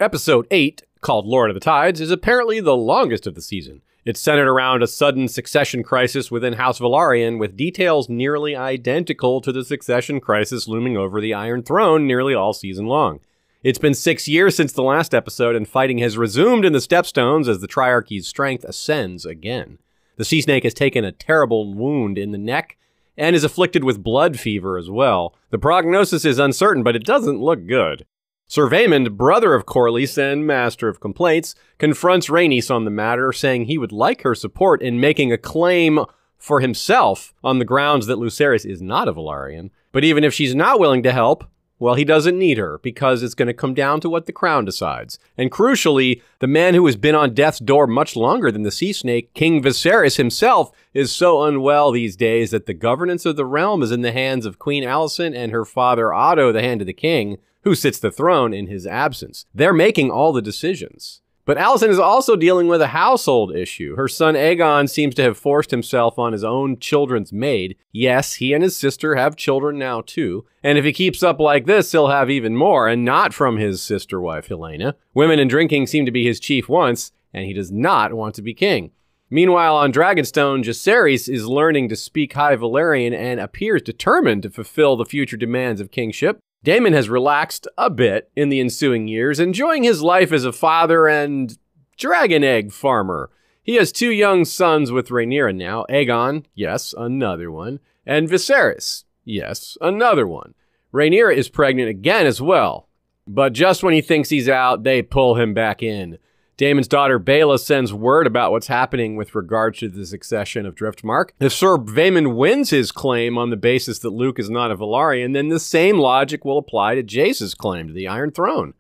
Episode 8, called Lord of the Tides, is apparently the longest of the season. It's centered around a sudden succession crisis within House Velaryon, with details nearly identical to the succession crisis looming over the Iron Throne nearly all season long. It's been 6 years since the last episode, and fighting has resumed in the Stepstones as the Triarchy's strength ascends again. The Sea Snake has taken a terrible wound in the neck and is afflicted with blood fever as well. The prognosis is uncertain, but it doesn't look good. Sir Vaemond, brother of Corlys and master of complaints, confronts Rhaenys on the matter, saying he would like her support in making a claim for himself on the grounds that Lucerys is not a Velaryon. But even if she's not willing to help, well, he doesn't need her, because it's going to come down to what the crown decides. And crucially, the man who has been on death's door much longer than the Sea Snake, King Viserys himself, is so unwell these days that the governance of the realm is in the hands of Queen Alicent and her father Otto, the Hand of the King, who sits the throne in his absence. They're making all the decisions. But Alicent is also dealing with a household issue. Her son Aegon seems to have forced himself on his own children's maid. Yes, he and his sister have children now too. And if he keeps up like this, he'll have even more, and not from his sister wife Helaena. Women and drinking seem to be his chief wants, and he does not want to be king. Meanwhile, on Dragonstone, Jacaerys is learning to speak High Valyrian and appears determined to fulfill the future demands of kingship. Daemon has relaxed a bit in the ensuing years, enjoying his life as a father and dragon egg farmer. He has 2 young sons with Rhaenyra now, Aegon, yes, another one, and Viserys, yes, another one. Rhaenyra is pregnant again as well, but just when he thinks he's out, they pull him back in. Daemon's daughter Baela sends word about what's happening with regard to the succession of Driftmark. If Sir Vaemond wins his claim on the basis that Luke is not a Velaryon, then the same logic will apply to Jace's claim to the Iron Throne.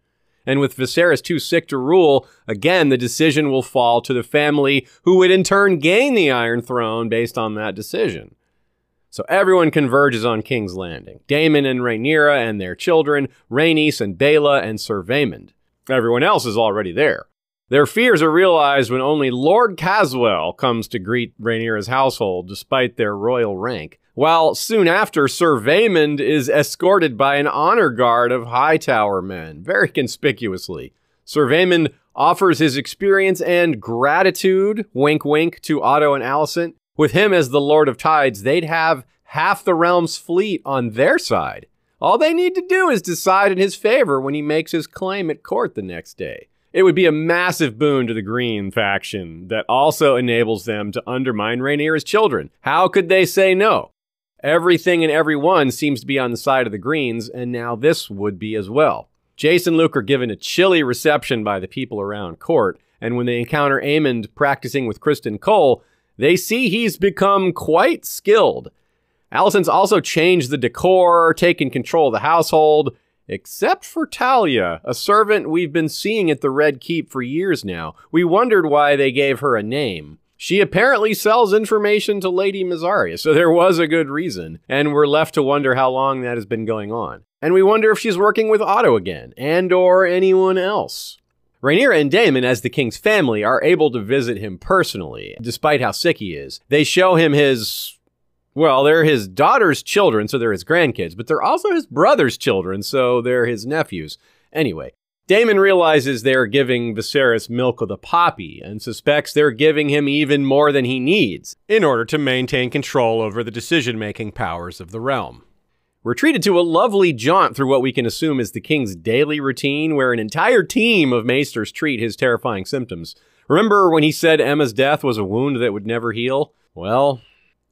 And with Viserys too sick to rule, again, the decision will fall to the family who would in turn gain the Iron Throne based on that decision. So everyone converges on King's Landing. Daemon and Rhaenyra and their children, Rhaenys and Baela and Sir Vaemond. Everyone else is already there. Their fears are realized when only Lord Caswell comes to greet Rhaenyra's household, despite their royal rank, while soon after, Sir Vaemond is escorted by an honor guard of Hightower men, very conspicuously. Sir Vaemond offers his experience and gratitude, wink wink, to Otto and Alicent. With him as the Lord of Tides, they'd have half the realm's fleet on their side. All they need to do is decide in his favor when he makes his claim at court the next day. It would be a massive boon to the Green faction that also enables them to undermine Rhaenyra's children. How could they say no? Everything and everyone seems to be on the side of the Greens, and now this would be as well. Jace and Luke are given a chilly reception by the people around court, and when they encounter Aemond practicing with Criston Cole, they see he's become quite skilled. Alicent's also changed the decor, taken control of the household, except for Talia, a servant we've been seeing at the Red Keep for years now. We wondered why they gave her a name. She apparently sells information to Lady Mysaria, so there was a good reason, and we're left to wonder how long that has been going on. And we wonder if she's working with Otto again, and/or anyone else. Rhaenyra and Daemon, as the king's family, are able to visit him personally, despite how sick he is. They show him his... well, they're his daughter's children, so they're his grandkids, but they're also his brother's children, so they're his nephews. Anyway, Daemon realizes they're giving Viserys milk of the poppy and suspects they're giving him even more than he needs in order to maintain control over the decision-making powers of the realm. We're treated to a lovely jaunt through what we can assume is the king's daily routine, where an entire team of maesters treat his terrifying symptoms. Remember when he said Emma's death was a wound that would never heal? Well...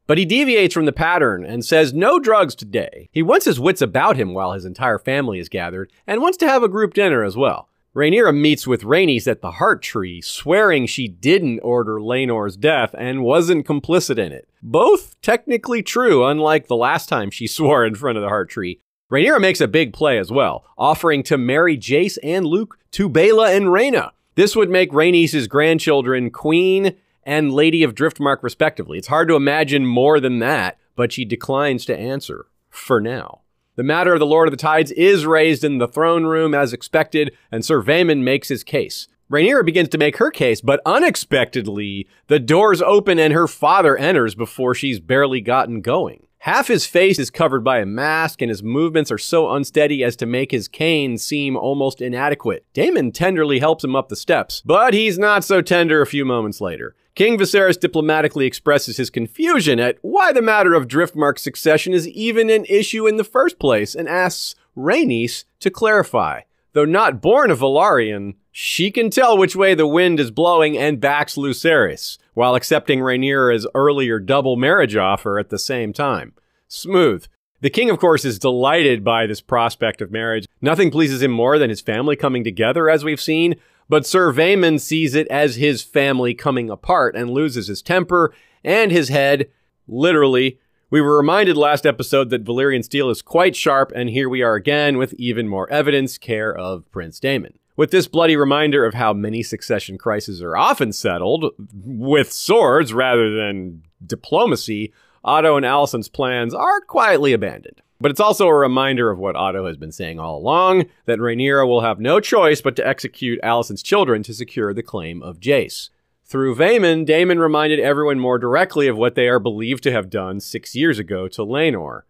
but he deviates from the pattern and says no drugs today. He wants his wits about him while his entire family is gathered, and wants to have a group dinner as well. Rhaenyra meets with Rhaenys at the Heart Tree, swearing she didn't order Laenor's death and wasn't complicit in it. Both technically true, unlike the last time she swore in front of the Heart Tree. Rhaenyra makes a big play as well, offering to marry Jace and Luke to Baela and Rhaena. This would make Rhaenys' grandchildren Queen and Lady of Driftmark respectively. It's hard to imagine more than that, but she declines to answer, for now. The matter of the Lord of the Tides is raised in the throne room as expected, and Sir Vaemond makes his case. Rhaenyra begins to make her case, but unexpectedly, the doors open and her father enters before she's barely gotten going. Half his face is covered by a mask, and his movements are so unsteady as to make his cane seem almost inadequate. Daemon tenderly helps him up the steps, but he's not so tender a few moments later. King Viserys diplomatically expresses his confusion at why the matter of Driftmark's succession is even an issue in the first place, and asks Rhaenys to clarify. Though not born a Velaryon, she can tell which way the wind is blowing and backs Lucerys, while accepting Rhaenyra's earlier double marriage offer at the same time. Smooth. The king, of course, is delighted by this prospect of marriage. Nothing pleases him more than his family coming together, as we've seen, but Sir Vaemon sees it as his family coming apart and loses his temper and his head, literally. We were reminded last episode that Valyrian steel is quite sharp, and here we are again with even more evidence, care of Prince Daemon. With this bloody reminder of how many succession crises are often settled with swords rather than diplomacy, Otto and Alicent's plans are quietly abandoned. But it's also a reminder of what Otto has been saying all along, that Rhaenyra will have no choice but to execute Alicent's children to secure the claim of Jace. Through Vaemon, Daemon reminded everyone more directly of what they are believed to have done 6 years ago to Laenor.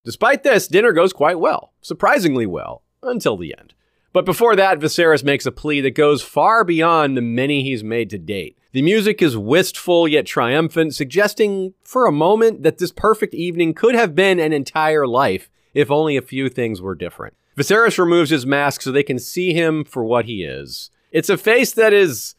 Despite this, dinner goes quite well, surprisingly well, until the end. But before that, Viserys makes a plea that goes far beyond the many he's made to date. The music is wistful yet triumphant, suggesting for a moment that this perfect evening could have been an entire life if only a few things were different. Viserys removes his mask so they can see him for what he is. It's a face that is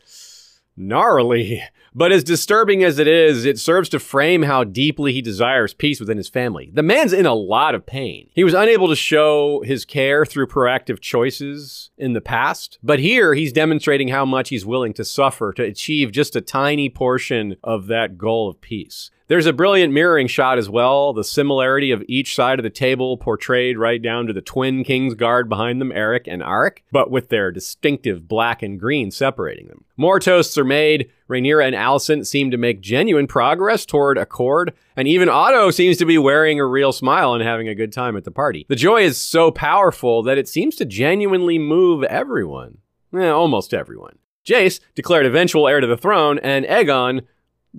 gnarly, but as disturbing as it is, it serves to frame how deeply he desires peace within his family. The man's in a lot of pain. He was unable to show his care through proactive choices in the past, but here he's demonstrating how much he's willing to suffer to achieve just a tiny portion of that goal of peace. There's a brilliant mirroring shot as well, the similarity of each side of the table portrayed right down to the twin Kingsguard behind them, Eric and Arik, but with their distinctive black and green separating them. More toasts are made. Rhaenyra and Alicent seem to make genuine progress toward accord, and even Otto seems to be wearing a real smile and having a good time at the party. The joy is so powerful that it seems to genuinely move everyone. Almost everyone. Jace, declared eventual heir to the throne, and Aegon,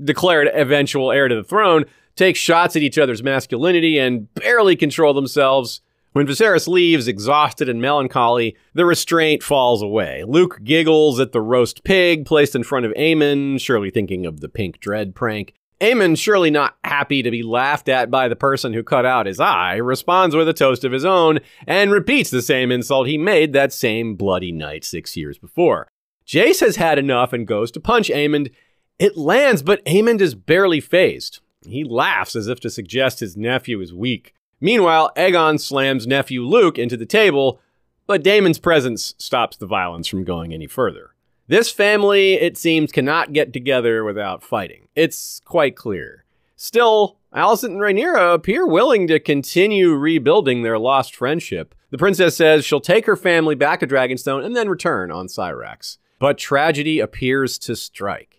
declared eventual heir to the throne, take shots at each other's masculinity and barely control themselves. When Viserys leaves, exhausted and melancholy, the restraint falls away. Luke giggles at the roast pig placed in front of Aemon, surely thinking of the pink dread prank. Aemon, surely not happy to be laughed at by the person who cut out his eye, responds with a toast of his own and repeats the same insult he made that same bloody night 6 years before. Jace has had enough and goes to punch Aemon. It lands, but Aemond is barely fazed. He laughs as if to suggest his nephew is weak. Meanwhile, Aegon slams nephew Luke into the table, but Daemon's presence stops the violence from going any further. This family, it seems, cannot get together without fighting. It's quite clear. Still, Alicent and Rhaenyra appear willing to continue rebuilding their lost friendship. The princess says she'll take her family back to Dragonstone and then return on Syrax. But tragedy appears to strike.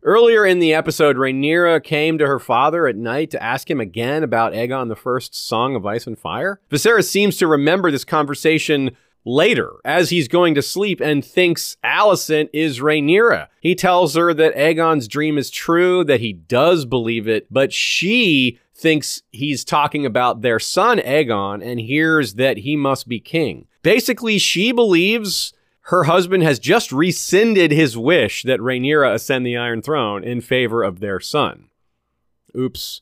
Earlier in the episode, Rhaenyra came to her father at night to ask him again about Aegon I's Song of Ice and Fire. Viserys seems to remember this conversation later, as he's going to sleep, and thinks Alicent is Rhaenyra. He tells her that Aegon's dream is true, that he does believe it, but she thinks he's talking about their son Aegon and hears that he must be king. Basically, she believes her husband has just rescinded his wish that Rhaenyra ascend the Iron Throne in favor of their son. Oops.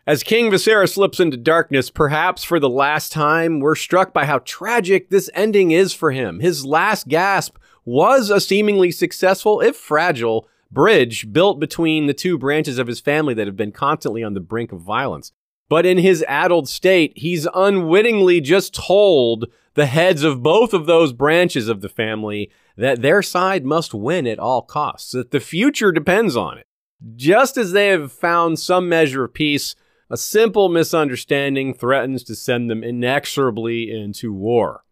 As King Viserys slips into darkness, perhaps for the last time, we're struck by how tragic this ending is for him. His last gasp was a seemingly successful, if fragile, bridge built between the two branches of his family that have been constantly on the brink of violence. But in his addled state, he's unwittingly just told the heads of both of those branches of the family that their side must win at all costs, that the future depends on it. Just as they have found some measure of peace, a simple misunderstanding threatens to send them inexorably into war.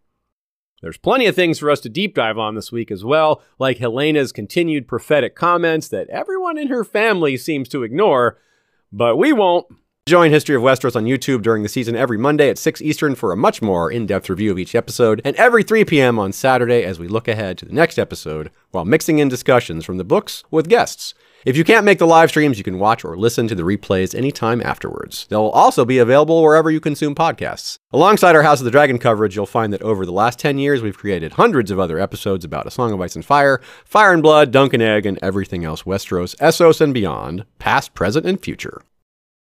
There's plenty of things for us to deep dive on this week as well, like Helena's continued prophetic comments that everyone in her family seems to ignore, but we won't. Join History of Westeros on YouTube during the season every Monday at 6 Eastern for a much more in-depth review of each episode, and every 3 p.m. on Saturday as we look ahead to the next episode while mixing in discussions from the books with guests. If you can't make the live streams, you can watch or listen to the replays anytime afterwards. They'll also be available wherever you consume podcasts. Alongside our House of the Dragon coverage, you'll find that over the last 10 years, we've created hundreds of other episodes about A Song of Ice and Fire, Fire and Blood, Dunk and Egg, and everything else Westeros, Essos, and beyond, past, present, and future.